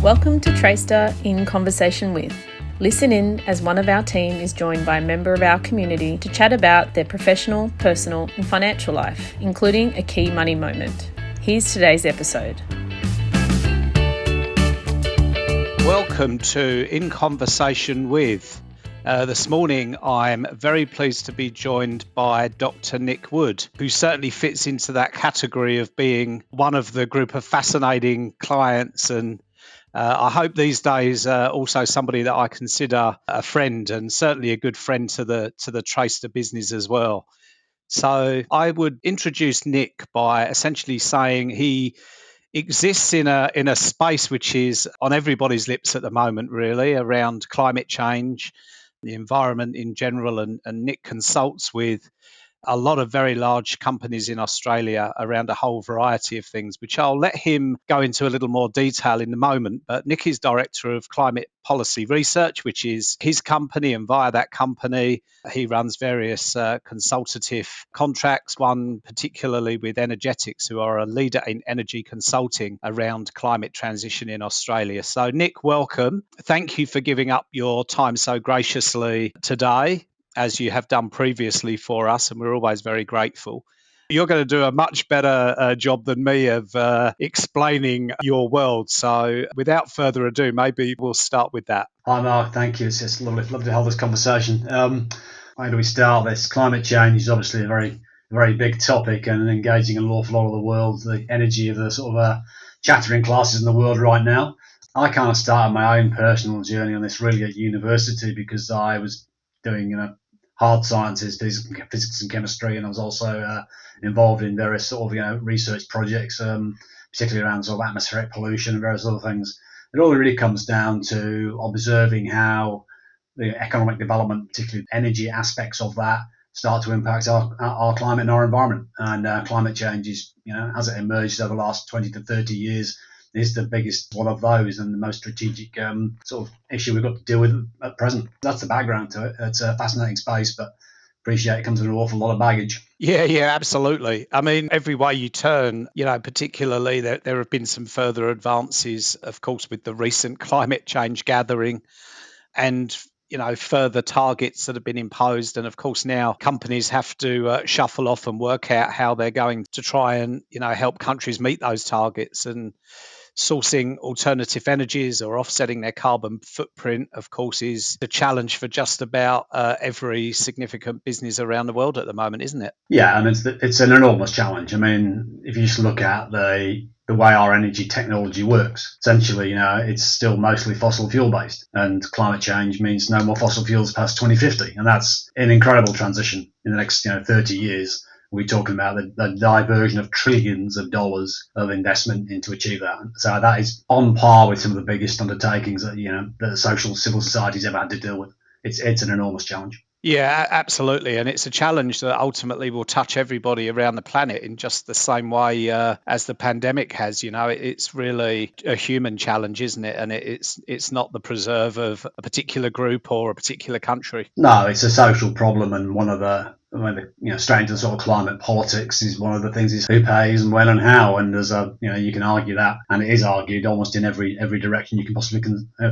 Welcome to Treysta in Conversation With. Listen in as one of our team is joined by a member of our community to chat about their professional, personal and financial life, including a key money moment. Here's today's episode. Welcome to In Conversation With. This morning I'm very pleased to be joined by Dr. Nick Wood, who certainly fits into that category of being one of the group of fascinating clients, and I hope these days also somebody that I consider a friend, and certainly a good friend to the Treysta business as well. So I would introduce Nick by essentially saying he exists in a space which is on everybody's lips at the moment, really, around climate change, the environment in general, and Nick consults with a lot of very large companies in Australia around a whole variety of things, which I'll let him go into a little more detail in a moment. But Nick is Director of Climate Policy Research, which is his company, and via that company, he runs various consultative contracts, one particularly with Energetics, who are a leader in energy consulting around climate transition in Australia. So Nick, welcome. Thank you for giving up your time so graciously today, as you have done previously for us, and we're always very grateful. You're going to do a much better job than me of explaining your world. So without further ado, maybe we'll start with that. Hi, Mark. Thank you. It's just lovely to have this conversation. Where do we start this? Climate change is obviously a very big topic and engaging an awful lot of the world, the energy of the sort of chattering classes in the world right now. I kind of started my own personal journey on this really at university because I was doing, hard sciences, physics and chemistry, and I was also involved in various sort of research projects, particularly around sort of atmospheric pollution and various other things. It all really comes down to observing how the economic development, particularly energy aspects of that, start to impact our climate and our environment. And climate change is, as it emerged over the last 20 to 30 years, is the biggest one of those and the most strategic sort of issue we've got to deal with at present. That's the background to it. It's a fascinating space, but appreciate it comes with an awful lot of baggage. Yeah, absolutely. I mean, every way you turn, particularly there have been some further advances, of course, with the recent climate change gathering and further targets that have been imposed. And of course, now companies have to shuffle off and work out how they're going to try and, help countries meet those targets. And sourcing alternative energies or offsetting their carbon footprint, of course, is the challenge for just about every significant business around the world at the moment, isn't it? Yeah, and it's an enormous challenge. I mean, if you just look at the way our energy technology works, essentially, it's still mostly fossil fuel based, and climate change means no more fossil fuels past 2050, and that's an incredible transition in the next 30 years. We're talking about the diversion of trillions of dollars of investment into achieve that. So that is on par with some of the biggest undertakings that that civil society's ever had to deal with. It's an enormous challenge. Yeah, absolutely. And it's a challenge that ultimately will touch everybody around the planet in just the same way as the pandemic has. It's really a human challenge, isn't it? And it's not the preserve of a particular group or a particular country. No, it's a social problem, and one of the straight into sort of climate politics is one of the things is who pays and when and how, and there's you can argue that, and it is argued almost in every direction you can possibly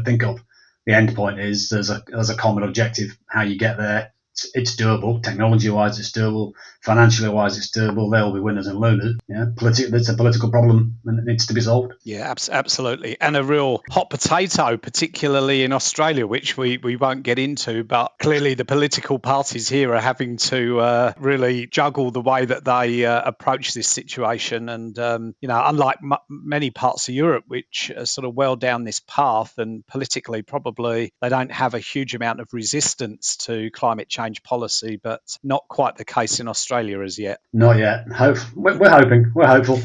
think of. The end point is there's a common objective. How you get there, it's doable. Technology-wise, it's doable. Financially-wise, it's doable. There will be winners and losers. It's a political problem and it needs to be solved. Yeah, absolutely. And a real hot potato, particularly in Australia, which we won't get into. But clearly the political parties here are having to really juggle the way that they approach this situation. And, unlike many parts of Europe, which are sort of well down this path, and politically probably they don't have a huge amount of resistance to climate change policy, but not quite the case in Australia as yet. Not yet. We're hoping. We're hopeful.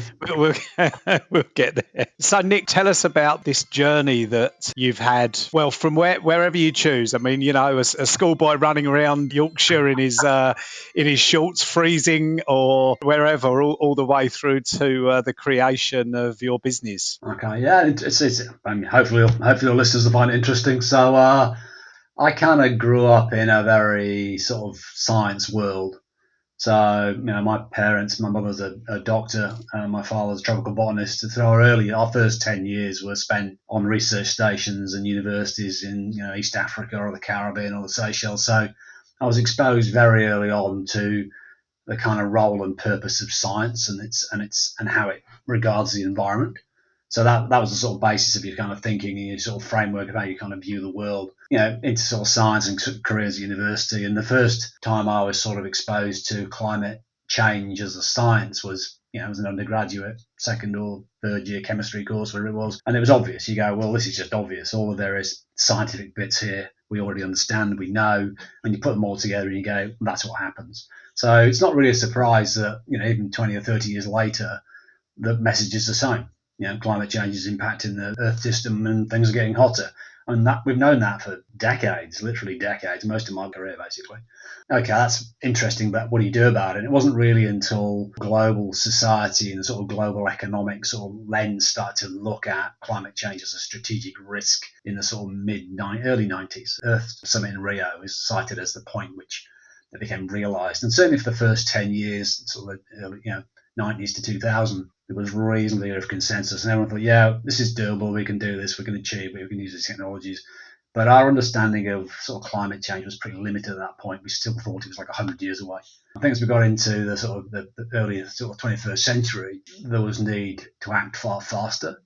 We'll get there. So, Nick, tell us about this journey that you've had. Well, from wherever you choose. I mean, a schoolboy running around Yorkshire in his shorts, freezing, or wherever, all the way through to the creation of your business. Okay, yeah, it's. I mean, hopefully your listeners will find it interesting. So, I kind of grew up in a very sort of science world. So, my parents, my mother's a doctor, my father's a tropical botanist. So our first 10 years were spent on research stations and universities in East Africa or the Caribbean or the Seychelles. So I was exposed very early on to the kind of role and purpose of science and how it regards the environment. So that was the sort of basis of your kind of thinking and your sort of framework of how you kind of view the world, into sort of science and careers at university. And the first time I was sort of exposed to climate change as a science was, as an undergraduate, second or third year chemistry course, whatever it was. And it was obvious. You go, well, this is just obvious. All of there is scientific bits here we already understand, we know, and you put them all together and you go, that's what happens. So it's not really a surprise that, even 20 or 30 years later, the message is the same. Climate change is impacting the Earth system and things are getting hotter. And that we've known that for decades, literally decades, most of my career, basically. Okay, that's interesting, but what do you do about it? And it wasn't really until global society and the sort of global economic sort of lens started to look at climate change as a strategic risk in the sort of early 90s. Earth Summit in Rio is cited as the point which it became realised. And certainly for the first 10 years, sort of early, 90s to 2000, there was reasonably of consensus, and everyone thought, yeah, this is doable, we can do this, we can achieve it, we can use these technologies. But our understanding of sort of climate change was pretty limited at that point. We still thought it was like 100 years away. I think as we got into the sort of the early sort of 21st century, there was need to act far faster,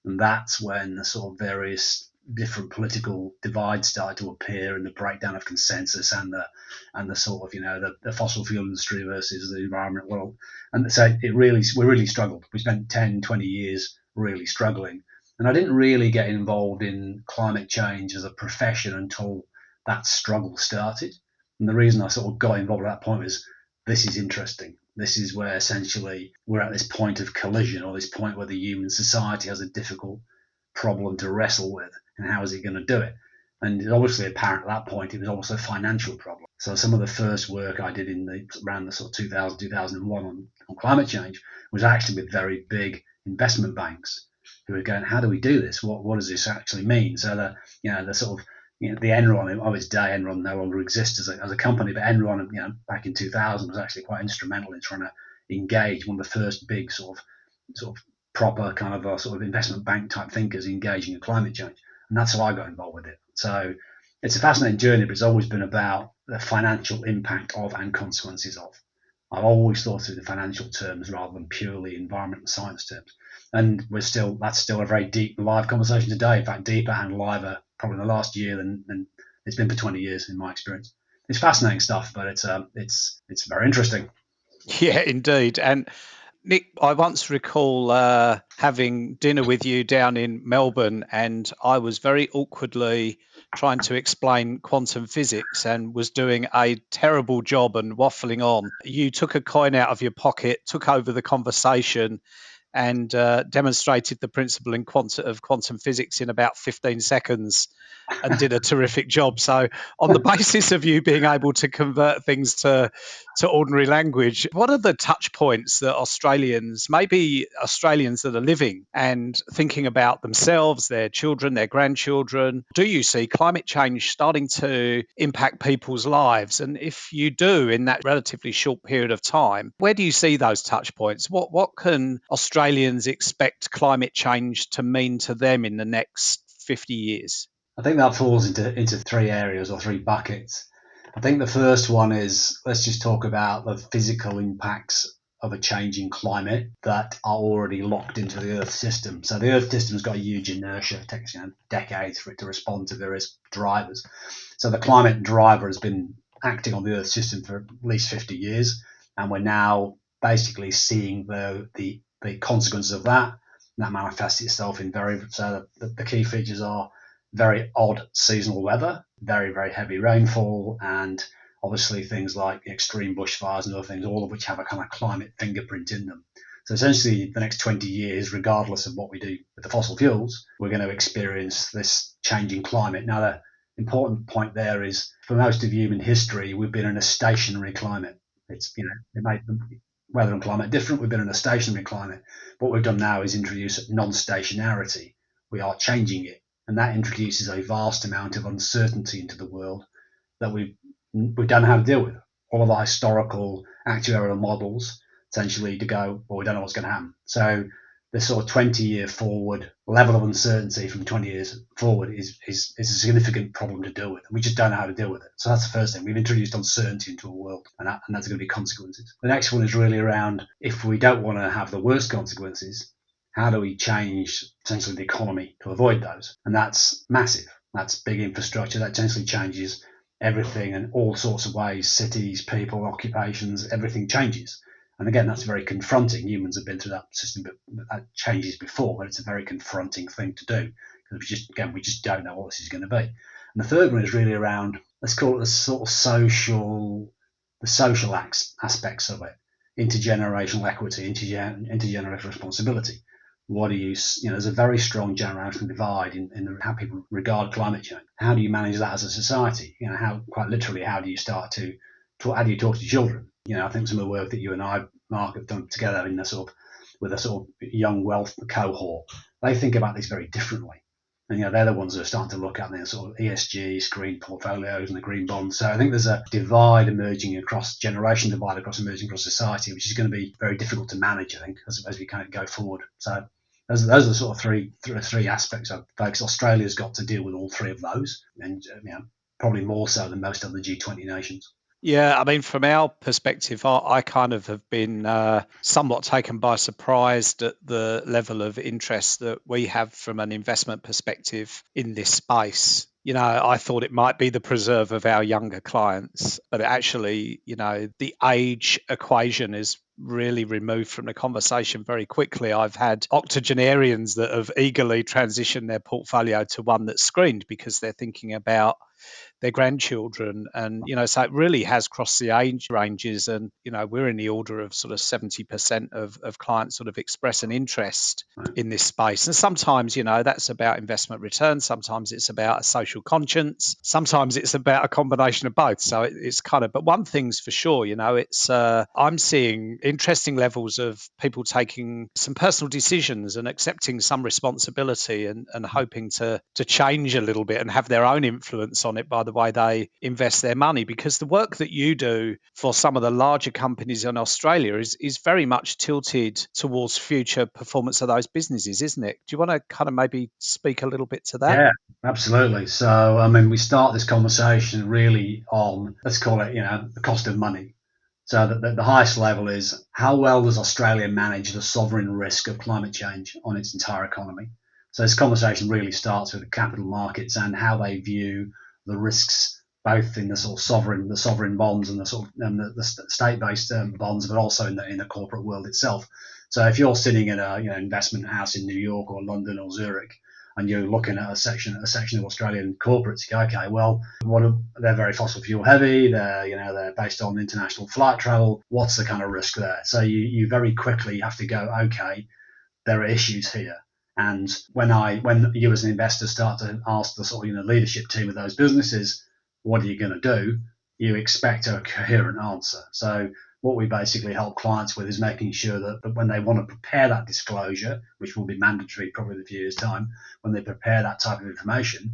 and that's when the sort of various different political divides started to appear, and the breakdown of consensus and the sort of the fossil fuel industry versus the environment world. And so we really struggled. We spent 10, 20 years really struggling. And I didn't really get involved in climate change as a profession until that struggle started. And the reason I sort of got involved at that point was, this is interesting. This is where essentially we're at this point of collision, or this point where the human society has a difficult problem to wrestle with, and how is it going to do it? And it's obviously apparent at that point it was also a financial problem. So some of the first work I did around the sort of 2000, 2001 on climate change was actually with very big investment banks who were going, how do we do this? What does this actually mean? So the sort of the Enron of its day, Enron no longer exists as a company, but Enron back in 2000 was actually quite instrumental in trying to engage one of the first big sort of proper kind of a sort of investment bank type thinkers engaging in climate change. And that's how I got involved with it. So it's a fascinating journey, but it's always been about the financial impact of and consequences of. I've always thought through the financial terms rather than purely environmental science terms. And that's still a very deep, live conversation today. In fact, deeper and liver probably in the last year than it's been for 20 years in my experience. It's fascinating stuff, but it's very interesting. Yeah, indeed. And Nick, I once recall having dinner with you down in Melbourne, and I was very awkwardly trying to explain quantum physics and was doing a terrible job and waffling on. You took a coin out of your pocket, took over the conversation, and demonstrated the principle of quantum physics in about 15 seconds and did a terrific job. So on the basis of you being able to convert things to ordinary language, what are the touch points that maybe Australians that are living and thinking about themselves, their children, their grandchildren, do you see climate change starting to impact people's lives? And if you do in that relatively short period of time, where do you see those touch points? What can Australians expect climate change to mean to them in the next 50 years? I think that falls into three areas or three buckets. I think the first one is, let's just talk about the physical impacts of a changing climate that are already locked into the Earth system. So the Earth system's got a huge inertia. It takes decades for it to respond to various drivers. So the climate driver has been acting on the Earth system for at least 50 years, and we're now basically seeing the consequences of that. And that manifests itself in the key features are very odd seasonal weather, very, very heavy rainfall, and obviously things like extreme bushfires and other things, all of which have a kind of climate fingerprint in them. So essentially, the next 20 years, regardless of what we do with the fossil fuels, we're going to experience this changing climate. Now, the important point there is, for most of human history, we've been in a stationary climate. It made weather and climate different. We've been in a stationary climate. What we've done now is introduce non-stationarity. We are changing it. And that introduces a vast amount of uncertainty into the world that we don't know how to deal with. all of our historical actuarial models essentially to go, well, we don't know what's going to happen. So the sort of 20-year forward level of uncertainty from 20 years forward is a significant problem to deal with. We just don't know how to deal with it. So that's the first thing. We've introduced uncertainty into a world, and that's going to be consequences. The next one is really around, if we don't want to have the worst consequences, how do we change essentially the economy to avoid those? And that's massive. That's big infrastructure. That essentially changes everything in all sorts of ways, cities, people, occupations, everything changes. And again, that's very confronting. Humans have been through that system, but that changes before, but it's a very confronting thing to do because we just don't know what this is going to be. And the third one is really around, let's call it the sort of social aspects of it, intergenerational equity, intergenerational responsibility. What do you there's a very strong generational divide in how people regard climate change. How do you manage that as a society? How do you start to how do you talk to children? I think some of the work that you and I, Mark, have done together with a sort of young wealth cohort, they think about this very differently. And they're the ones that are starting to look at the sort of ESG, green portfolios and the green bonds. So I think there's a generation divide emerging across society, which is going to be very difficult to manage, I think, as we kind of go forward. So those are the sort of three aspects of focus. Australia's got to deal with all three of those, and probably more so than most of the G20 nations. Yeah, I mean, from our perspective, I kind of have been somewhat taken by surprise at the level of interest that we have from an investment perspective in this space. I thought it might be the preserve of our younger clients, but actually, the age equation is really removed from the conversation very quickly. I've had octogenarians that have eagerly transitioned their portfolio to one that's screened because they're thinking about their grandchildren. And, so it really has crossed the age ranges. And, we're in the order of sort of 70% of clients sort of express an interest in this space. And sometimes, that's about investment returns. Sometimes it's about a social conscience. Sometimes it's about a combination of both. So it's but one thing's for sure, it's, I'm seeing interesting levels of people taking some personal decisions and accepting some responsibility and hoping to change a little bit and have their own influence on it by the way they invest their money, because the work that you do for some of the larger companies in Australia is very much tilted towards future performance of those businesses, isn't it? Do you want to kind of maybe speak a little bit to that? Yeah, absolutely. So, I mean, we start this conversation really on, let's call it, the cost of money. So the highest level is, how well does Australia manage the sovereign risk of climate change on its entire economy? So this conversation really starts with the capital markets and how they view the risks, both in the sort of sovereign bonds and the state-based bonds, but also in the corporate world itself. So if you're sitting in a investment house in New York or London or Zurich, and you're looking at a section of Australian corporates, you go, okay, well, they're very fossil fuel heavy. They're based on international flight travel. What's the kind of risk there? So you very quickly have to go, okay, there are issues here. And when you as an investor start to ask the sort of leadership team of those businesses, what are you going to do? You expect a coherent answer. So what we basically help clients with is making sure that when they want to prepare that disclosure, which will be mandatory probably in a few years' time, when they prepare that type of information,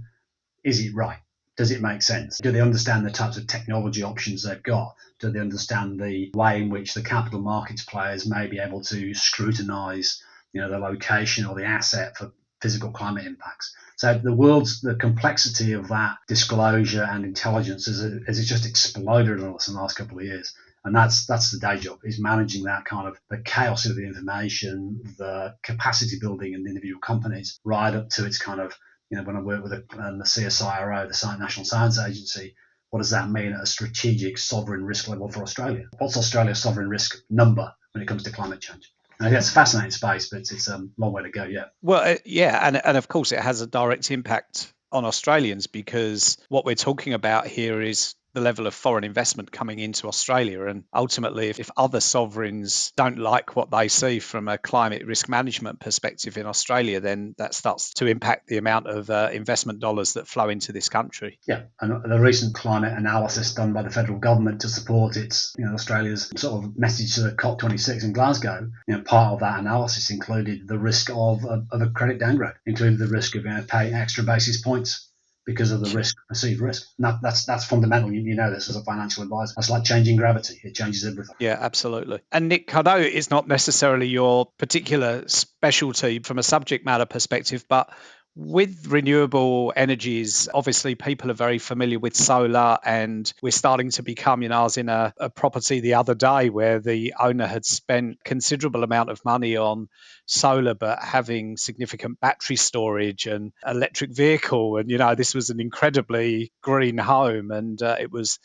is it right? Does it make sense? Do they understand the types of technology options they've got? Do they understand the way in which the capital markets players may be able to scrutinise, the location or the asset for physical climate impacts? So the complexity of that disclosure and intelligence has just exploded on us in the last couple of years. And that's the day job, is managing that kind of the chaos of the information, the capacity building in individual companies, right up to its kind of, when I work with the CSIRO, the National Science Agency, what does that mean at a strategic sovereign risk level for Australia? What's Australia's sovereign risk number when it comes to climate change? And I think it's a fascinating space, but it's a long way to go yet. Well, yeah, and of course it has a direct impact on Australians, because what we're talking about here is the level of foreign investment coming into Australia. And ultimately, if other sovereigns don't like what they see from a climate risk management perspective in Australia, then that starts to impact the amount of investment dollars that flow into this country. Yeah, and the recent climate analysis done by the federal government to support its, Australia's sort of message to the COP26 in Glasgow, part of that analysis included the risk of a credit downgrade, included the risk of paying extra basis points because of the risk, perceived risk. And that's fundamental. You know this as a financial advisor. That's like changing gravity. It changes everything. Yeah, absolutely. And Nick, I know it's not necessarily your particular specialty from a subject matter perspective, but with renewable energies, obviously people are very familiar with solar, and we're starting to become, I was in a property the other day where the owner had spent considerable amount of money on solar, but having significant battery storage and electric vehicle. And, this was an incredibly green home, and it was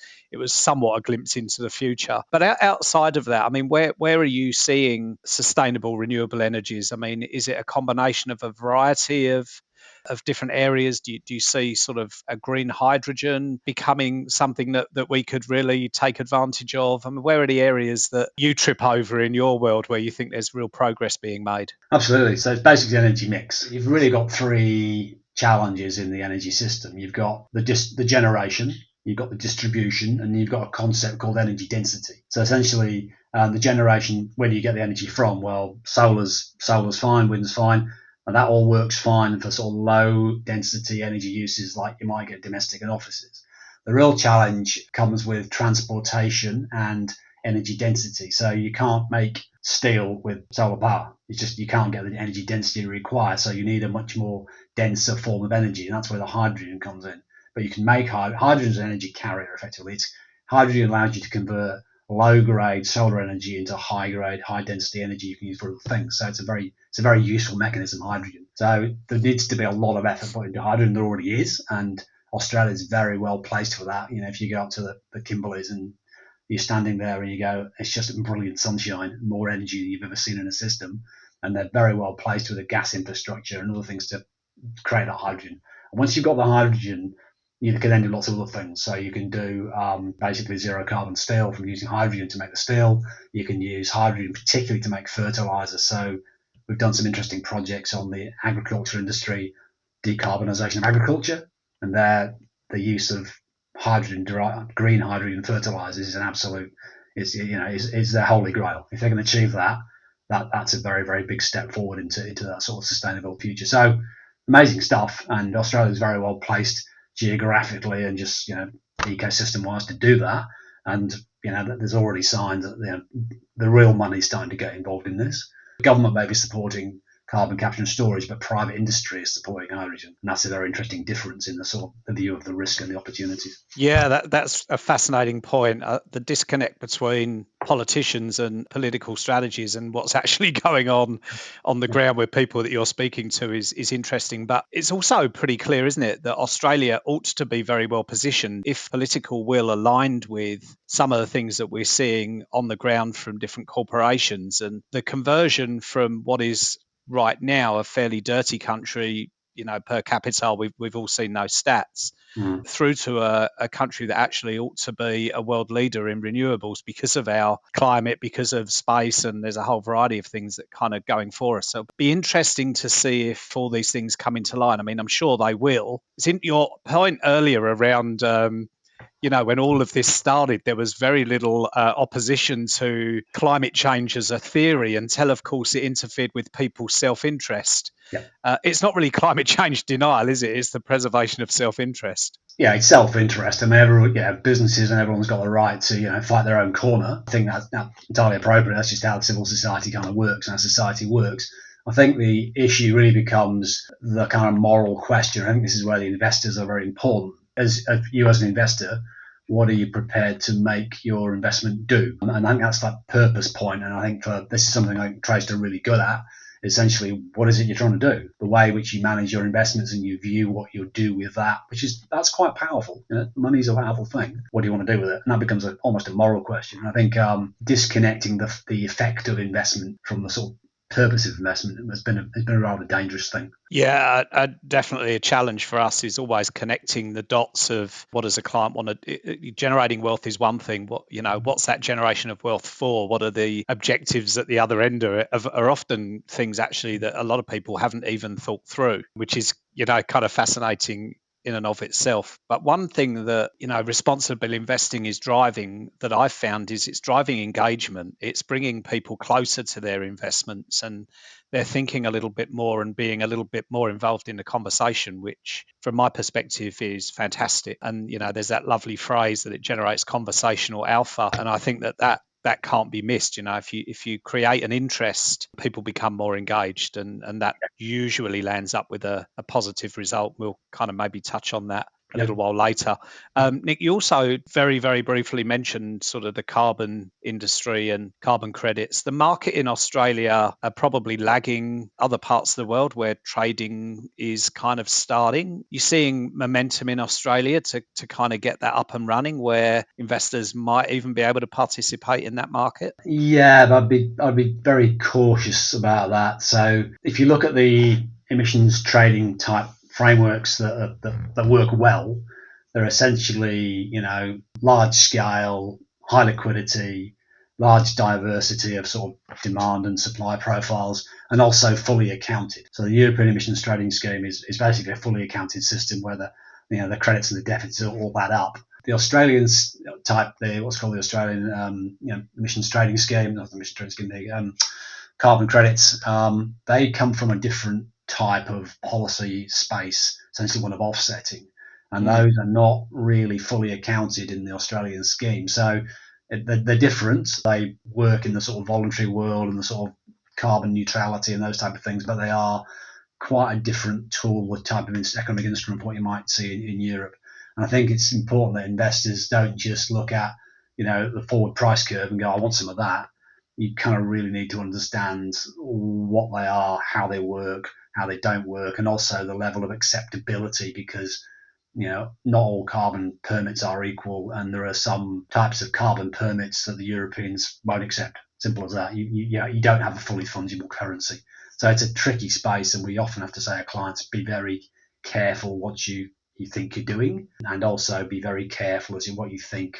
somewhat a glimpse into the future. But outside of that, I mean, where are you seeing sustainable renewable energies? I mean, is it a combination of a variety of different areas? Do you see sort of a green hydrogen becoming something that we could really take advantage of? I mean, where are the areas that you trip over in your world where you think there's real progress being made? Absolutely. So it's basically an energy mix. You've really got three challenges in the energy system. You've got the generation, you've got the distribution, and you've got a concept called energy density. So essentially, the generation, where do you get the energy from? Well, solar's fine, wind's fine, and that all works fine for sort of low density energy uses like you might get domestic and offices. The real challenge comes with transportation and energy density. So you can't make steel with solar power. It's just you can't get the energy density required. So you need a much more denser form of energy, and that's where the hydrogen comes in. But you can make hydrogen as an energy carrier effectively. Hydrogen allows you to convert low grade solar energy into high grade, high density energy you can use for other things. So it's a very useful mechanism, hydrogen. So there needs to be a lot of effort put into hydrogen. There already is, and Australia is very well placed for that. If you go up to the Kimberleys and you're standing there and you go, it's just brilliant sunshine, more energy than you've ever seen in a system. And they're very well placed with a gas infrastructure and other things to create that hydrogen. And once you've got the hydrogen, you can then do lots of other things. So you can do basically zero carbon steel from using hydrogen to make the steel. You can use hydrogen particularly to make fertilizer. So we've done some interesting projects on the agriculture industry, decarbonisation of agriculture, and the use of green hydrogen fertilizers is an absolute, is their holy grail. If they can achieve that's a very, very big step forward into that sort of sustainable future. So amazing stuff, and Australia is very well placed geographically and just ecosystem wise to do that. And there's already signs that the real money is starting to get involved in this. The government may be supporting carbon capture and storage, but private industry is supporting hydrogen. And that's a very interesting difference in the sort of the view of the risk and the opportunities. Yeah, that's a fascinating point. The disconnect between politicians and political strategies and what's actually going on the ground with people that you're speaking to is interesting. But it's also pretty clear, isn't it, that Australia ought to be very well positioned if political will aligned with some of the things that we're seeing on the ground from different corporations, and the conversion from what is right now a fairly dirty country, per capita, we've all seen those stats, through to a country that actually ought to be a world leader in renewables because of our climate, because of space, and there's a whole variety of things that kind of going for us. So it'll be interesting to see if all these things come into line. I mean, I'm sure they will. It's in your point earlier around when all of this started, there was very little opposition to climate change as a theory until, of course, it interfered with people's self-interest. Yeah. It's not really climate change denial, is it? It's the preservation of self-interest. Yeah, it's self-interest. I mean, businesses and everyone's got the right to, fight their own corner. I think that's entirely appropriate. That's just how civil society kind of works and how society works. I think the issue really becomes the kind of moral question. I think this is where the investors are very important. As you as an investor, what are you prepared to make your investment do? And I think that's that purpose point. And I think this is something I think Treysta are really good at. Essentially, what is it you're trying to do? The way in which you manage your investments and you view what you'll do with that, that's quite powerful. Money is a powerful thing. What do you want to do with it? And that becomes almost a moral question. I think disconnecting the effect of investment from the sort of purpose of investment has been a rather dangerous thing. Yeah, definitely a challenge for us is always connecting the dots of what does a client want to. Generating wealth is one thing. What's that generation of wealth for? What are the objectives at the other end of it? Are often things actually that a lot of people haven't even thought through, which is kind of fascinating in and of itself. But one thing that, responsible investing is driving, that I've found, is it's driving engagement. It's bringing people closer to their investments, and they're thinking a little bit more and being a little bit more involved in the conversation, which from my perspective is fantastic. And, there's that lovely phrase that it generates conversational alpha. And I think that can't be missed. If you create an interest, people become more engaged, and that usually lands up with a positive result. We'll kind of maybe touch on that a little while later. Nick, you also very, very briefly mentioned sort of the carbon industry and carbon credits. The market in Australia are probably lagging other parts of the world where trading is kind of starting. You're seeing momentum in Australia to kind of get that up and running, where investors might even be able to participate in that market? Yeah, but I'd be very cautious about that. So if you look at the emissions trading type frameworks that work well, they're essentially, large scale, high liquidity, large diversity of sort of demand and supply profiles, and also fully accounted. So the European emissions trading scheme is basically a fully accounted system where the credits and the deficits all add up. The Australians type what's called the Australian emissions trading scheme, not the emissions trading scheme, the carbon credits. They come from a different type of policy space, essentially one of offsetting, and those are not really fully accounted in the Australian scheme. So they're different. They work in the sort of voluntary world and the sort of carbon neutrality and those type of things, but they are quite a different tool, the type of economic instrument what you might see in Europe. And I think it's important that investors don't just look at, the forward price curve and go, I want some of that. You kind of really need to understand what they are, how they work, how they don't work, and also the level of acceptability, because, not all carbon permits are equal, and there are some types of carbon permits that the Europeans won't accept. Simple as that. You don't have a fully fungible currency. So it's a tricky space, and we often have to say to clients, be very careful what you think you're doing, and also be very careful as in what you think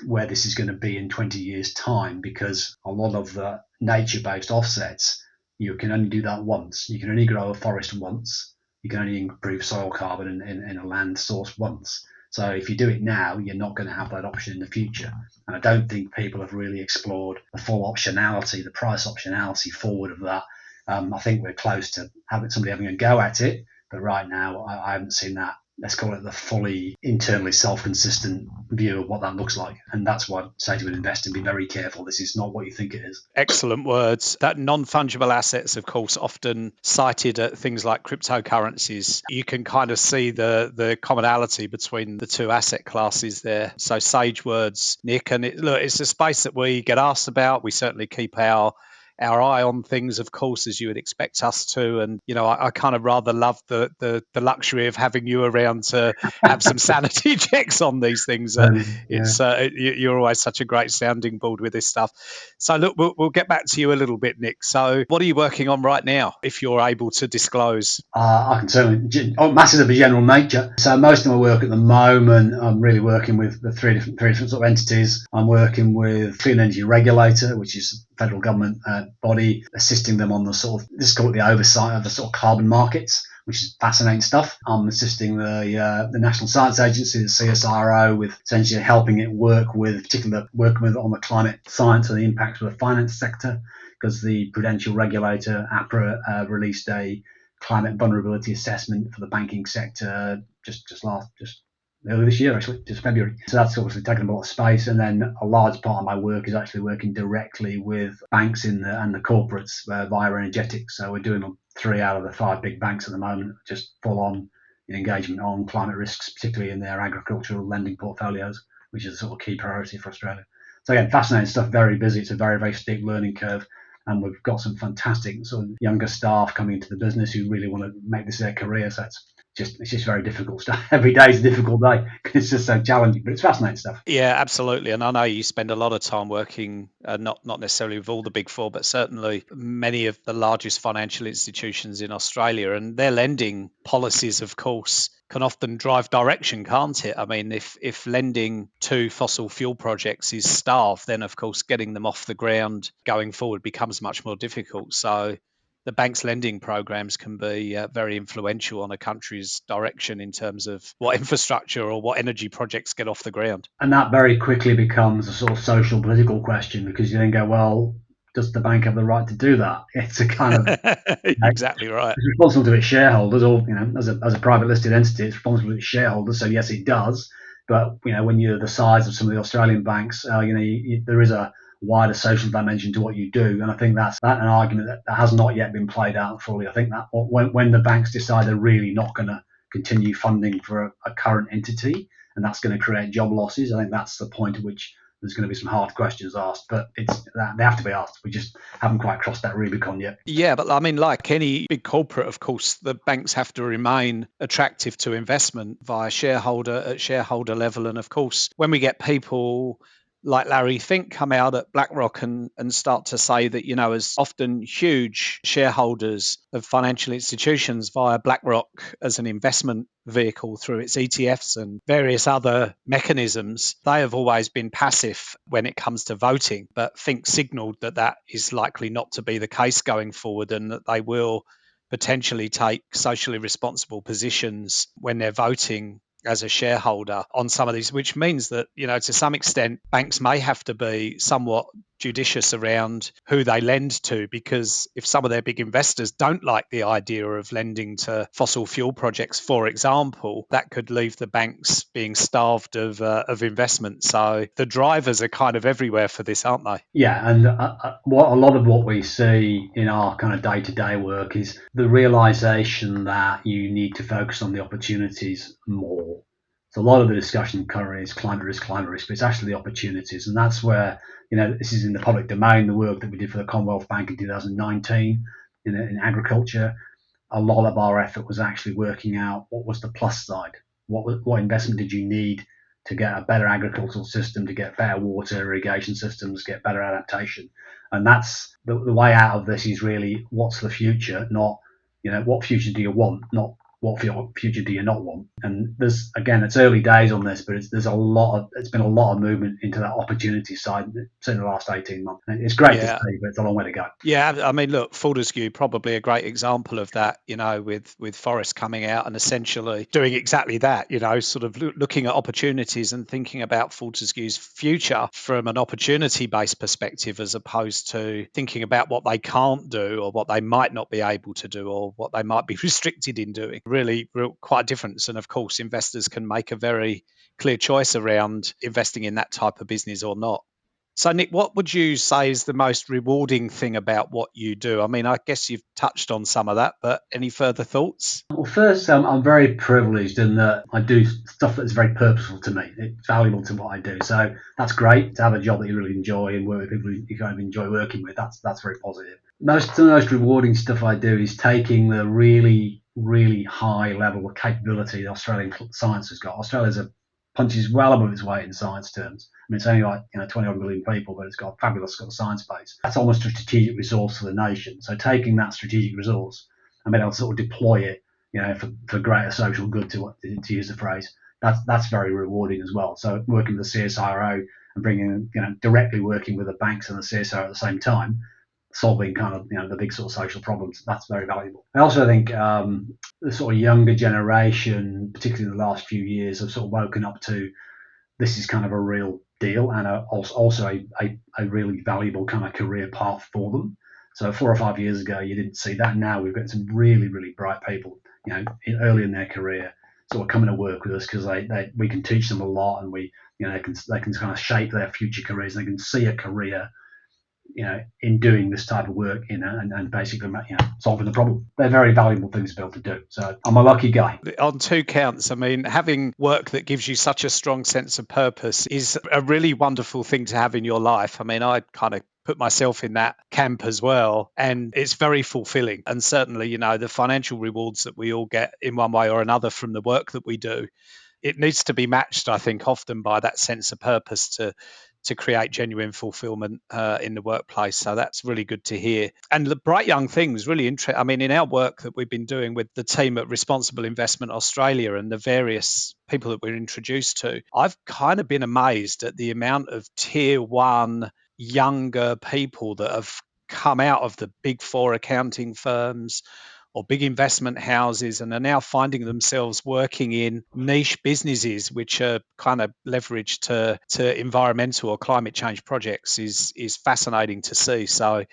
where this is going to be in 20 years time, because a lot of the nature-based offsets, you can only do that once. You can only grow a forest once. You can only improve soil carbon in a land source once. So if you do it now, you're not going to have that option in the future. And I don't think people have really explored the full optionality, the price optionality forward of that. I think we're close to somebody having a go at it, but right now I haven't seen that, let's call it the fully internally self-consistent view of what that looks like. And that's why I say to an investor, be very careful. This is not what you think it is. Excellent words. That non-fungible assets, of course, often cited at things like cryptocurrencies. You can kind of see the commonality between the two asset classes there. So sage words, Nick. And it's a space that we get asked about. We certainly keep our eye on things, of course, as you would expect us to. And, I kind of rather love the luxury of having you around to have some sanity checks on these things. You're always such a great sounding board with this stuff. So look, we'll get back to you a little bit, Nick. So what are you working on right now, if you're able to disclose? I can certainly, matters of a general nature. So most of my work at the moment, I'm really working with the three different sort of entities. I'm working with Clean Energy Regulator, which is a federal government body, assisting them on the sort of, this is called the oversight of the sort of carbon markets, which is fascinating stuff. I'm assisting the National Science Agency, the CSIRO, with essentially helping it work with, particularly working with on the climate science and the impacts of the finance sector, because the Prudential Regulator, APRA, released a climate vulnerability assessment for the banking sector just earlier this year, actually, just February. So that's obviously taken a lot of space. And then a large part of my work is actually working directly with banks and the corporates via Energetics. So we're doing 3 out of the 5 big banks at the moment, just full on engagement on climate risks, particularly in their agricultural lending portfolios, which is a sort of key priority for Australia. So again, fascinating stuff, very busy. It's a very, very steep learning curve. And we've got some fantastic sort of younger staff coming into the business who really want to make this their career. So it's just very difficult stuff. Every day is a difficult day. It's just so challenging, but it's fascinating stuff. Yeah, absolutely. And I know you spend a lot of time working, not necessarily with all the big four, but certainly many of the largest financial institutions in Australia, and their lending policies, of course, can often drive direction, can't it? I mean, if lending to fossil fuel projects is starved, then of course getting them off the ground going forward becomes much more difficult. So the bank's lending programs can be very influential on a country's direction in terms of what infrastructure or what energy projects get off the ground. And that very quickly becomes a sort of social political question, because you then go, well, does the bank have the right to do that? It's a kind of Exactly right. it's responsible to its shareholders, or as a private listed entity, it's responsible to its shareholders. So yes, it does. But when you're the size of some of the Australian banks, there is a wider social dimension to what you do, and I think that's an argument that has not yet been played out fully. I think that when the banks decide they're really not going to continue funding for a current entity, and that's going to create job losses, I think that's the point at which there's going to be some hard questions asked, but they have to be asked. We just haven't quite crossed that Rubicon yet. Yeah, but I mean, like any big corporate, of course, the banks have to remain attractive to investment via shareholder level. And of course, when we get people like Larry Fink come out at BlackRock and start to say that, as often huge shareholders of financial institutions via BlackRock as an investment vehicle through its ETFs and various other mechanisms, they have always been passive when it comes to voting. But Fink signalled that is likely not to be the case going forward, and that they will potentially take socially responsible positions when they're voting as a shareholder on some of these, which means that, to some extent, banks may have to be somewhat judicious around who they lend to, because if some of their big investors don't like the idea of lending to fossil fuel projects, for example, that could leave the banks being starved of investment. So the drivers are kind of everywhere for this, aren't they? Yeah, and what a lot of what we see in our kind of day-to-day work is the realization that you need to focus on the opportunities more. So a lot of the discussion currently is climate risk, but it's actually the opportunities, and that's where this is in the public domain. The work that we did for the Commonwealth Bank in 2019 in agriculture, a lot of our effort was actually working out what was the plus side. What investment did you need to get a better agricultural system, to get better water irrigation systems, get better adaptation. And that's the way out of this is really what's the future, not, what future do you want, not what future do you not want. And it's early days on this, but it's been a lot of movement into that opportunity side, in the last 18 months. And it's great to see, but it's a long way to go. Yeah, I mean, look, Fortescue probably a great example of that, with Forrest coming out and essentially doing exactly that, sort of looking at opportunities and thinking about Fortescue's future from an opportunity-based perspective, as opposed to thinking about what they can't do or what they might not be able to do or what they might be restricted in doing. Really quite a difference. And of course, investors can make a very clear choice around investing in that type of business or not. So, Nick, what would you say is the most rewarding thing about what you do? I mean, I guess you've touched on some of that, but any further thoughts? Well, first, I'm very privileged in that I do stuff that's very purposeful to me. It's valuable to what I do. So that's great to have a job that you really enjoy and work with people you kind of enjoy working with. That's very positive. The most rewarding stuff I do is taking the really, really high level of capability that Australian science has got. Punches well above its weight in science terms. I mean, it's only like 20 million people, but it's got a fabulous science base. That's almost a strategic resource for the nation. So taking that strategic resource and being able to sort of deploy it, for greater social good, to use the phrase, that's very rewarding as well. So working with the CSIRO and bringing, directly working with the banks and the CSIRO at the same time, solving kind of the big sort of social problems, that's very valuable. I also think the sort of younger generation, particularly in the last few years, have sort of woken up to this is kind of a real deal and also a really valuable kind of career path for them. So 4 or 5 years ago, you didn't see that. Now we've got some really, really bright people, early in their career, sort of coming to work with us because we can teach them a lot, and they can kind of shape their future careers. They can see a career, in doing this type of work, and basically, solving the problem. They're very valuable things to be able to do. So I'm a lucky guy. On two counts, I mean, having work that gives you such a strong sense of purpose is a really wonderful thing to have in your life. I mean, I kind of put myself in that camp as well, and it's very fulfilling. And certainly, the financial rewards that we all get in one way or another from the work that we do, it needs to be matched, I think, often by that sense of purpose to create genuine fulfillment in the workplace. So that's really good to hear. And the Bright Young thing was really interesting. I mean, in our work that we've been doing with the team at Responsible Investment Australia and the various people that we're introduced to, I've kind of been amazed at the amount of tier one younger people that have come out of the big four accounting firms or big investment houses and are now finding themselves working in niche businesses which are kind of leveraged to environmental or climate change projects is fascinating to see. So,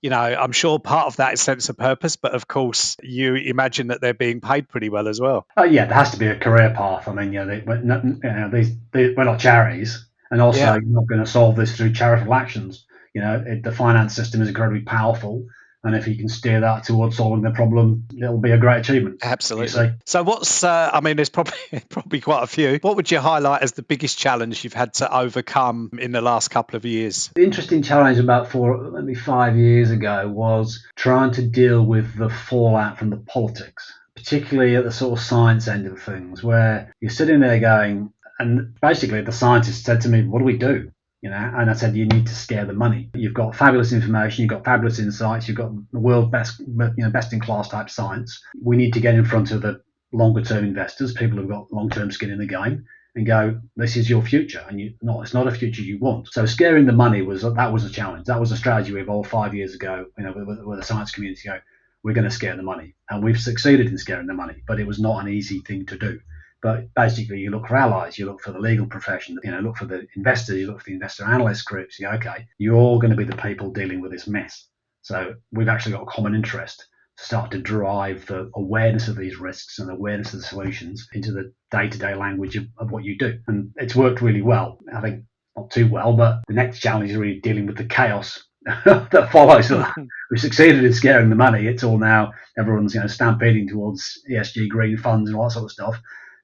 I'm sure part of that is sense of purpose, but of course you imagine that they're being paid pretty well as well. Yeah, there has to be a career path. I mean, we're not charities, and also Yeah. you're not going to solve this through charitable actions. The finance system is incredibly powerful, and if you can steer that towards solving the problem, it'll be a great achievement. Absolutely. So what's, there's probably quite a few. What would you highlight as the biggest challenge you've had to overcome in the last couple of years? The interesting challenge about 5 years ago was trying to deal with the fallout from the politics, particularly at the sort of science end of things, where you're sitting there going, and basically the scientist said to me, what do we do? And I said, you need to scare the money. You've got fabulous information, you've got fabulous insights, you've got the world best in class type science. We need to get in front of the longer term investors, people who've got long term skin in the game, and go, this is your future, and it's not a future you want. So scaring the money was a challenge. That was a strategy we evolved 5 years ago. With the science community go, we're going to scare the money, and we've succeeded in scaring the money, but it was not an easy thing to do. But basically, you look for allies, you look for the legal profession, look for the investors, you look for the investor analyst groups. You go, okay, you're all going to be the people dealing with this mess. So we've actually got a common interest to start to drive the awareness of these risks and awareness of the solutions into the day-to-day language of what you do. And it's worked really well. I think not too well, but the next challenge is really dealing with the chaos that follows that. We've succeeded in scaring the money. It's all now, everyone's stampeding towards ESG green funds and all that sort of stuff.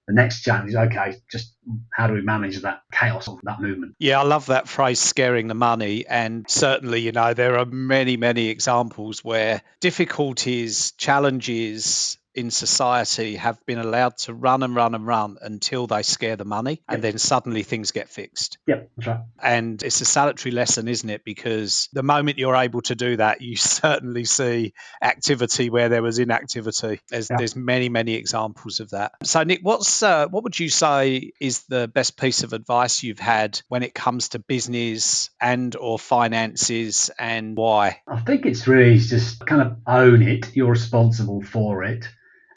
The next challenge is, okay, just how do we manage that chaos of that movement? Yeah, I love that phrase, scaring the money. And certainly, there are many, many examples where difficulties, challenges in society have been allowed to run and run and run until they scare the money, and then suddenly things get fixed. Yep, that's right. And it's a salutary lesson, isn't it? Because the moment you're able to do that, you certainly see activity where there was inactivity. There's many, many examples of that. So, Nick, what would you say is the best piece of advice you've had when it comes to business and or finances, and why? I think it's really just kind of own it. You're responsible for it.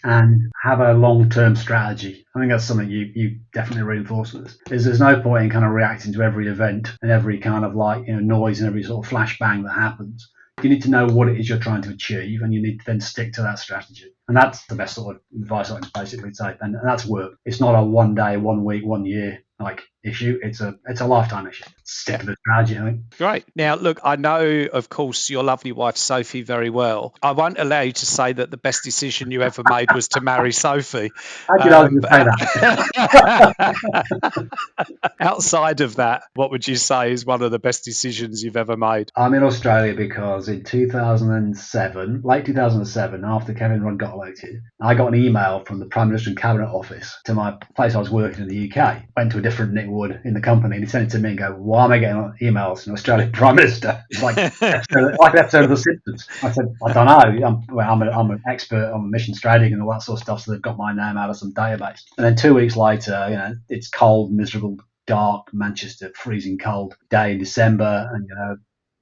And have a long-term strategy. I think that's something you definitely reinforce with this. There's no point in kind of reacting to every event and every kind of noise and every sort of flashbang that happens. You need to know what it is you're trying to achieve, and you need to then stick to that strategy. And that's the best sort of advice I can basically take. And that's work. It's not a 1 day, 1 week, 1 year issue. It's a lifetime issue. Stick to the strategy, I think. Great. Now, look, I know, of course, your lovely wife, Sophie, very well. I won't allow you to say that the best decision you ever made was to marry Sophie. I could argue to say that. Outside of that, what would you say is one of the best decisions you've ever made? I'm in Australia because in 2007, late 2007, after Kevin Rudd got elected, I got an email from the Prime Minister and Cabinet Office to my place I was working in the UK. Went to a different Nick Wood in the company, and he sent it to me and go, why am I getting emails from the Australian Prime Minister? It's like an episode of The Simpsons. I said, I don't know. I'm an expert on emissions trading and all that sort of stuff, so they've got my name out of some database. And then 2 weeks later, it's cold, miserable, dark Manchester, freezing cold day in December, and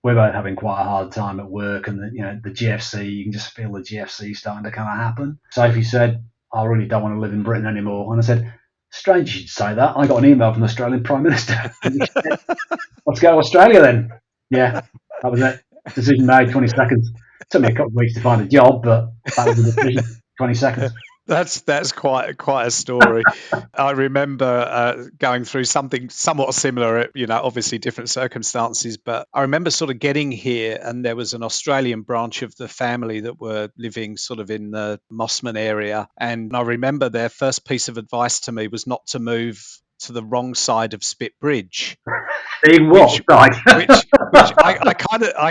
we're both having quite a hard time at work, and the GFC, you can just feel the GFC starting to kind of happen. Sophie said, I really don't want to live in Britain anymore. And I said, strange you should say that. I got an email from the Australian Prime Minister. Said, let's go to Australia then. Yeah, that was it. Decision made, 20 seconds. Took me a couple of weeks to find a job, but that was the decision, 20 seconds. That's quite a story. I remember going through something somewhat similar, obviously different circumstances, but I remember sort of getting here, and there was an Australian branch of the family that were living sort of in the Mossman area. And I remember their first piece of advice to me was not to move to the wrong side of Spit Bridge. Which I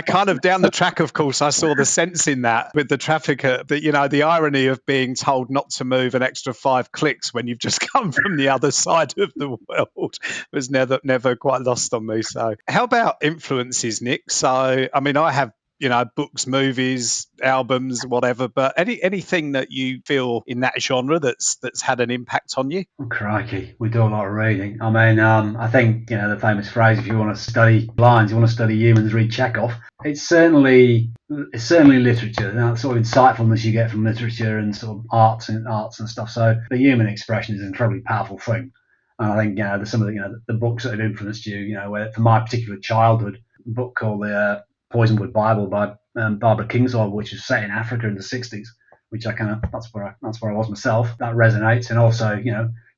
kind of down the track, of course, I saw the sense in that with the traffic, but the irony of being told not to move an extra 5 clicks when you've just come from the other side of the world was never quite lost on me. So how about influences, Nick? So, I mean, I have books, movies, albums, whatever. But anything that you feel in that genre that's had an impact on you? Oh, crikey, we do a lot of reading. I mean, I think the famous phrase: if you want to study lines, you want to study humans, read Chekhov. It's certainly literature. That sort of insightfulness you get from literature and sort of arts and stuff. So the human expression is an incredibly powerful thing. And I think there's some of the books that have influenced you. Where for my particular childhood, a book called the Poisonwood Bible by Barbara Kingsolver, which is set in Africa in the '60s, which that's where I was myself. That resonates, and also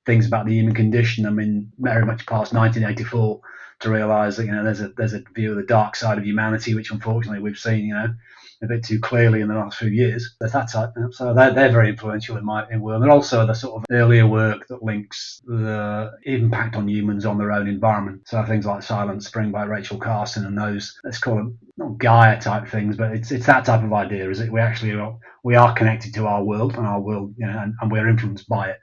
things about the human condition. I mean, very much past 1984 to realise that there's a view of the dark side of humanity, which unfortunately we've seen a bit too clearly in the last few years. There's that type. So they're very influential in my world. And also the sort of earlier work that links the impact on humans on their own environment. So things like Silent Spring by Rachel Carson and those, let's call them not Gaia type things, but it's that type of idea. Is it we are connected to our world, and our world, and we're influenced by it.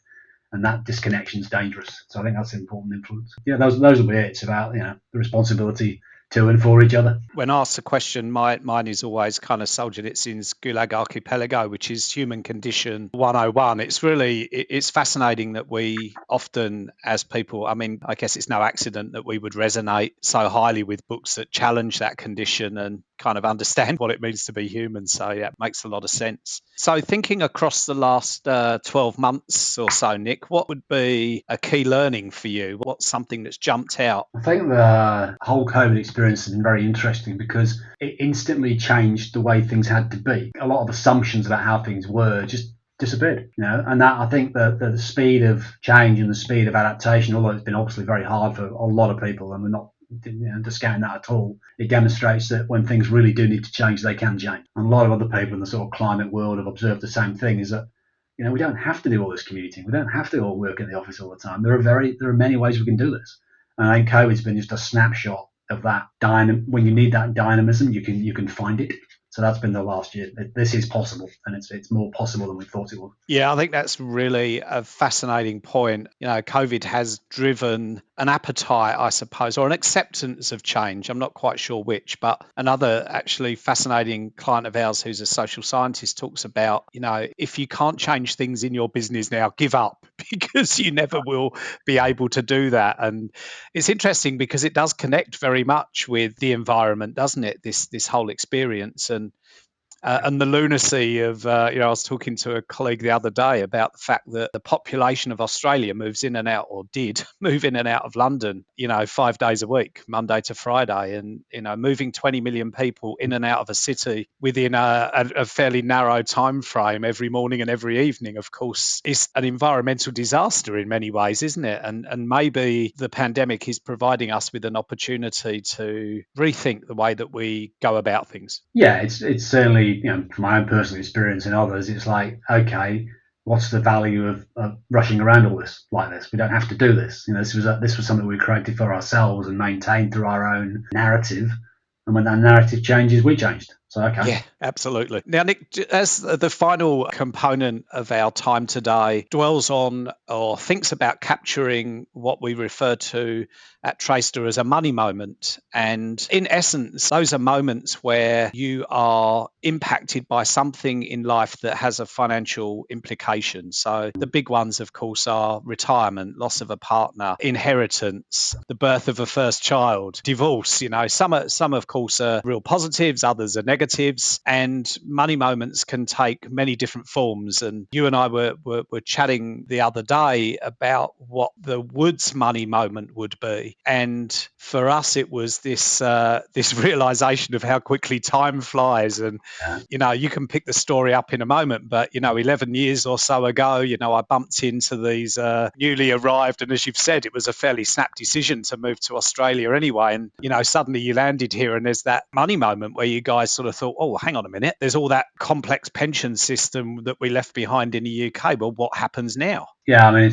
And that disconnection is dangerous. So I think that's an important influence. Those will be it. It's about the responsibility to and for each other. When asked the question, mine is always kind of Solzhenitsyn's Gulag Archipelago, which is human condition 101. It's fascinating that we often, as people, I mean, I guess it's no accident that we would resonate so highly with books that challenge that condition and kind of understand what it means to be human. So yeah, it makes a lot of sense. So thinking across the last 12 months or so, Nick, what would be a key learning for you? What's something that's jumped out? I think the whole COVID experience has been very interesting because it instantly changed the way things had to be. A lot of assumptions about how things were just disappeared, and that I think the speed of change and the speed of adaptation, although it's been obviously very hard for a lot of people, and we're not discounting that at all, it demonstrates that when things really do need to change, they can change. And a lot of other people in the sort of climate world have observed the same thing, is that we don't have to do all this commuting. We don't have to all work in the office all the time. There are many ways we can do this. And I think COVID's been just a snapshot of that. When you need that dynamism, you can find it. So that's been the last year. This is possible, and it's more possible than we thought it was. Yeah, I think that's really a fascinating point. COVID has driven an appetite, I suppose, or an acceptance of change. I'm not quite sure which, but another actually fascinating client of ours who's a social scientist talks about, if you can't change things in your business now, give up, because you never will be able to do that. And it's interesting because it does connect very much with the environment, doesn't it? This whole experience. And the lunacy of, I was talking to a colleague the other day about the fact that the population of Australia moves in and out, or did move in and out of London, 5 days a week, Monday to Friday. And, moving 20 million people in and out of a city within a fairly narrow time frame every morning and every evening, of course, is an environmental disaster in many ways, isn't it? And maybe the pandemic is providing us with an opportunity to rethink the way that we go about things. Yeah, it's certainly, from my own personal experience and others, it's like, okay, what's the value of rushing around all this like this? We don't have to do this. This was something we created for ourselves and maintained through our own narrative. And when that narrative changes, we changed. So, okay. Yeah, absolutely. Now, Nick, as the final component of our time today dwells on or thinks about capturing what we refer to at Treysta as a money moment. And in essence, those are moments where you are impacted by something in life that has a financial implication. So the big ones, of course, are retirement, loss of a partner, inheritance, the birth of a first child, divorce. Some of course are real positives, others are negatives, and money moments can take many different forms. And you and I were chatting the other day about what the Woods money moment would be. And for us, it was this realization of how quickly time flies. And, you can pick the story up in a moment, but, 11 years or so ago, I bumped into these newly arrived. And as you've said, it was a fairly snap decision to move to Australia anyway. And, suddenly you landed here and there's that money moment where you guys sort of thought, oh, hang on a minute, there's all that complex pension system that we left behind in the UK. Well, what happens now? Yeah, I mean,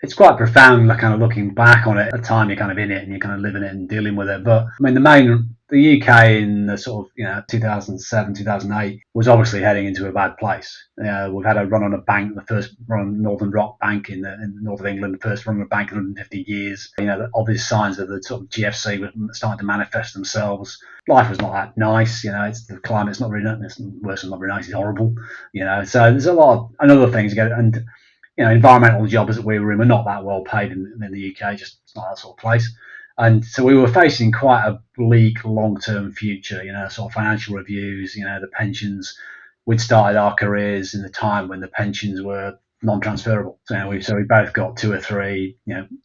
it's quite profound, kind of looking back on it. At the time, you're kind of in it and you're kind of living it and dealing with it. But I mean, the main the UK in the sort of 2007, 2008 was obviously heading into a bad place. We've had a run on a bank, the first run on Northern Rock Bank in the north of England, the first run on a bank in 150 years. The obvious signs of the sort of GFC were starting to manifest themselves. Life was not that nice. The climate's not really nice. It's worse than not very nice. It's horrible. So there's a lot of other things again, and environmental jobs that we were in were not that well paid in the UK. Just it's not that sort of place. And so we were facing quite a bleak long-term future, sort of financial reviews, the pensions. We'd started our careers in the time when the pensions were non-transferable. So we both got 2 or 3,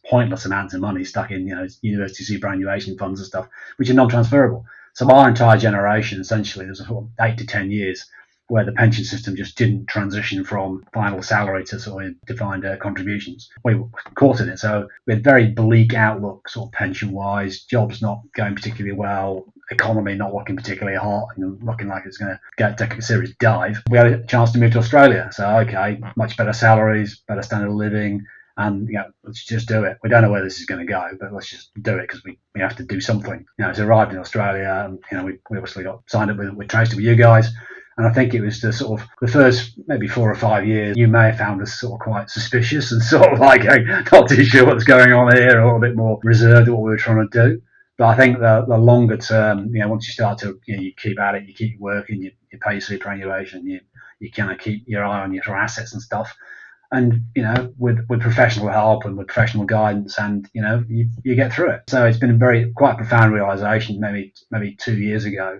pointless amounts of money stuck in, university superannuation funds and stuff, which are non-transferable. So our entire generation, essentially, there's a sort of 8 to 10 years where the pension system just didn't transition from final salary to sort of defined contributions. We were caught in it. So we had very bleak outlook, sort of pension-wise, jobs not going particularly well, economy not looking particularly hot, and looking like it's going to take a serious dive. We had a chance to move to Australia. So, okay, much better salaries, better standard of living, and let's just do it. We don't know where this is going to go, but let's just do it because we have to do something. So arrived in Australia, and we obviously got signed up with Treysta with you guys. And I think it was the sort of the first maybe 4 or 5 years, you may have found us sort of quite suspicious and sort of like not too sure what's going on here, a little bit more reserved at what we were trying to do. But I think the longer term, once you start to, you keep at it, you keep working, you pay your superannuation, you kind of keep your eye on your assets and stuff. And, with professional help and with professional guidance, and, you get through it. So it's been quite a profound realization maybe 2 years ago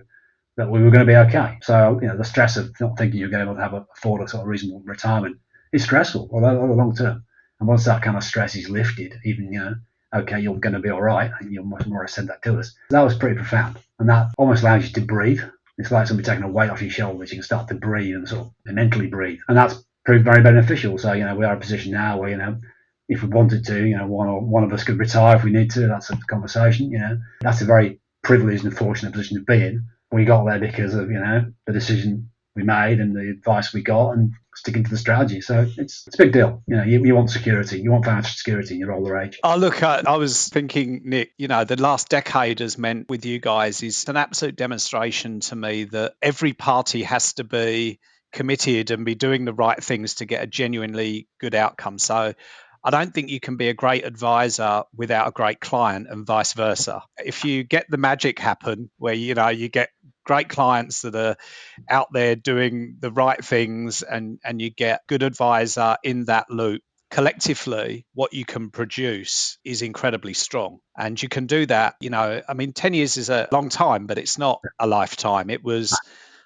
that we were going to be okay. So, the stress of not thinking you're going to be able to afford a sort of reasonable retirement is stressful over the long term. And once that kind of stress is lifted, even, okay, you're going to be all right, and you much more said that to us. That was pretty profound. And that almost allows you to breathe. It's like somebody taking a weight off your shoulders. You can start to breathe and sort of mentally breathe. And that's proved very beneficial. So, we are in a position now where, if we wanted to, one of us could retire if we need to. That's a conversation, That's a very privileged and fortunate position to be in. We got there because of the decision we made and the advice we got and sticking to the strategy. So it's a big deal. You want security, you want financial security in your older age. Oh, look, I was thinking, Nick, the last decade has meant with you guys is an absolute demonstration to me that every party has to be committed and be doing the right things to get a genuinely good outcome. So I don't think you can be a great advisor without a great client, and vice versa. If you get the magic happen where you get great clients that are out there doing the right things, and you get good advisor in that loop, collectively what you can produce is incredibly strong. And you can do that, 10 years is a long time, but it's not a lifetime. It was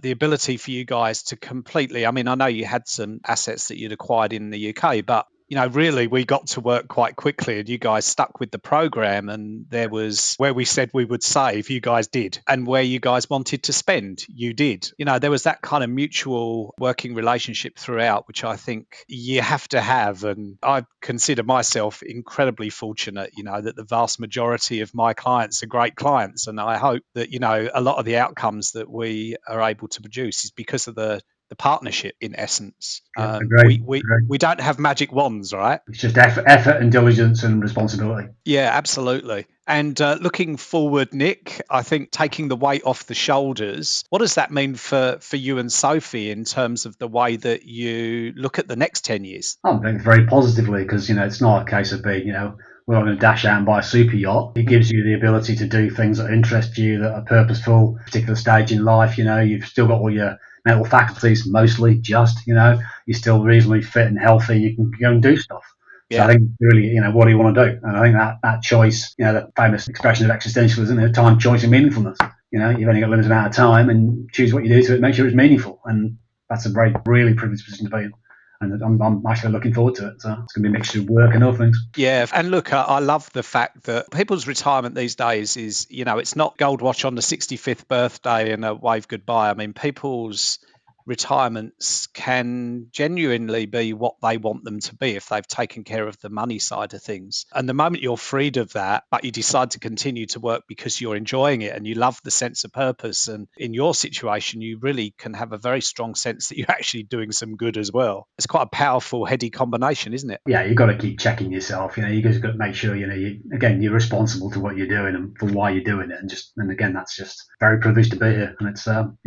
the ability for you guys to completely, I know you had some assets that you'd acquired in the UK, but really we got to work quite quickly, and you guys stuck with the program, and there was where we said we would save, you guys did, and where you guys wanted to spend, you did. There was that kind of mutual working relationship throughout, which I think you have to have. And I consider myself incredibly fortunate, that the vast majority of my clients are great clients. And I hope that, a lot of the outcomes that we are able to produce is because of the partnership, in essence. We don't have magic wands, right? It's just effort and diligence and responsibility. Yeah, absolutely. And looking forward, Nick, I think taking the weight off the shoulders, what does that mean for you and Sophie in terms of the way that you look at the next 10 years? I think very positively, because, it's not a case of being, we're not going to dash out and buy a super yacht. It gives you the ability to do things that interest you, that are purposeful, particular stage in life. You've still got all your mental faculties, mostly just, you're still reasonably fit and healthy. You can go and do stuff. Yeah. So I think really, what do you want to do? And I think that choice, that famous expression of existentialism, time, choice, and meaningfulness. You've only got a limited amount of time, and choose what you do to it, make sure it's meaningful. And that's a very, really privileged position to be in. And I'm actually looking forward to it. So it's going to be a mixture of work and other things. Yeah. And look, I love the fact that people's retirement these days is, it's not gold watch on the 65th birthday and a wave goodbye. People's retirements can genuinely be what they want them to be if they've taken care of the money side of things. And the moment you're freed of that, but you decide to continue to work because you're enjoying it and you love the sense of purpose, and in your situation, you really can have a very strong sense that you're actually doing some good as well. It's quite a powerful, heady combination, isn't it? Yeah, you've got to keep checking yourself. You just got to make sure, you're responsible to what you're doing and for why you're doing it. And again, that's just very privileged to be here. And it's, I'm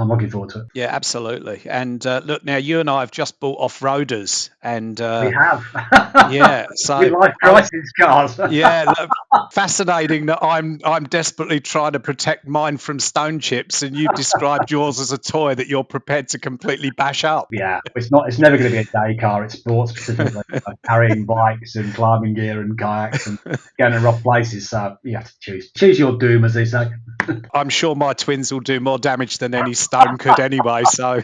looking forward to it. Yeah, absolutely. And look, now you and I have just bought off-roaders, and We have. Yeah, so with life crisis cars. Yeah, look, fascinating that I'm desperately trying to protect mine from stone chips, and you've described yours as a toy that you're prepared to completely bash up. Yeah, it's never going to be a day car. It's bought specifically for carrying bikes and climbing gear and kayaks and going to rough places. So you have to choose your doom, as they say. I'm sure my twins will do more damage than any stone could anyway. So,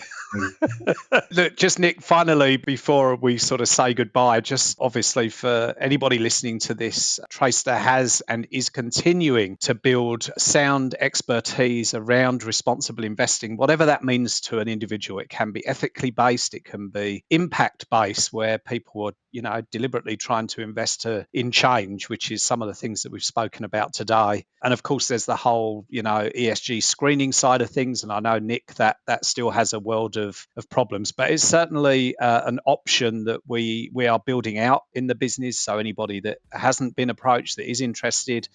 look, just Nick, finally, before we sort of say goodbye, just obviously for anybody listening to this, Treysta has and is continuing to build sound expertise around responsible investing, whatever that means to an individual. It can be ethically based, it can be impact based, where people are deliberately trying to invest in change, which is some of the things that we've spoken about today. And of course, there's the whole, ESG screening side of things. And I know, Nick, that still has a world of problems, but it's certainly an option that we are building out in the business. So anybody that hasn't been approached, that is interested,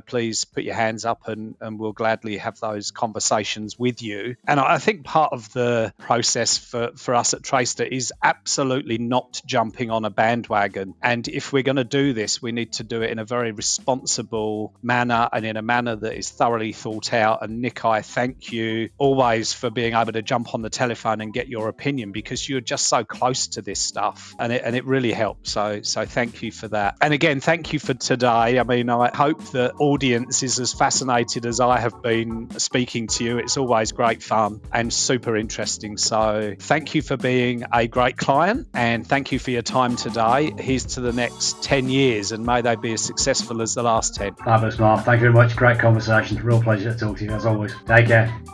please put your hands up and we'll gladly have those conversations with you. And I think part of the process for us at Treysta is absolutely not jumping on a bandwagon. And if we're going to do this, we need to do it in a very responsible manner and in a manner that is thoroughly thought out. And Nick, I thank you always for being able to jump on the telephone and get your opinion, because you're just so close to this stuff and it really helps. So thank you for that. And again, thank you for today. I mean, I hope the audience is as fascinated as I have been speaking to you. It's always great fun and super interesting. So thank you for being a great client, and thank you for your time today. Here's to the next 10 years, and may they be as successful as the last 10. Fabulous, Mark. Thank you very much. Great conversation. Real pleasure to talk to you as always. Take care.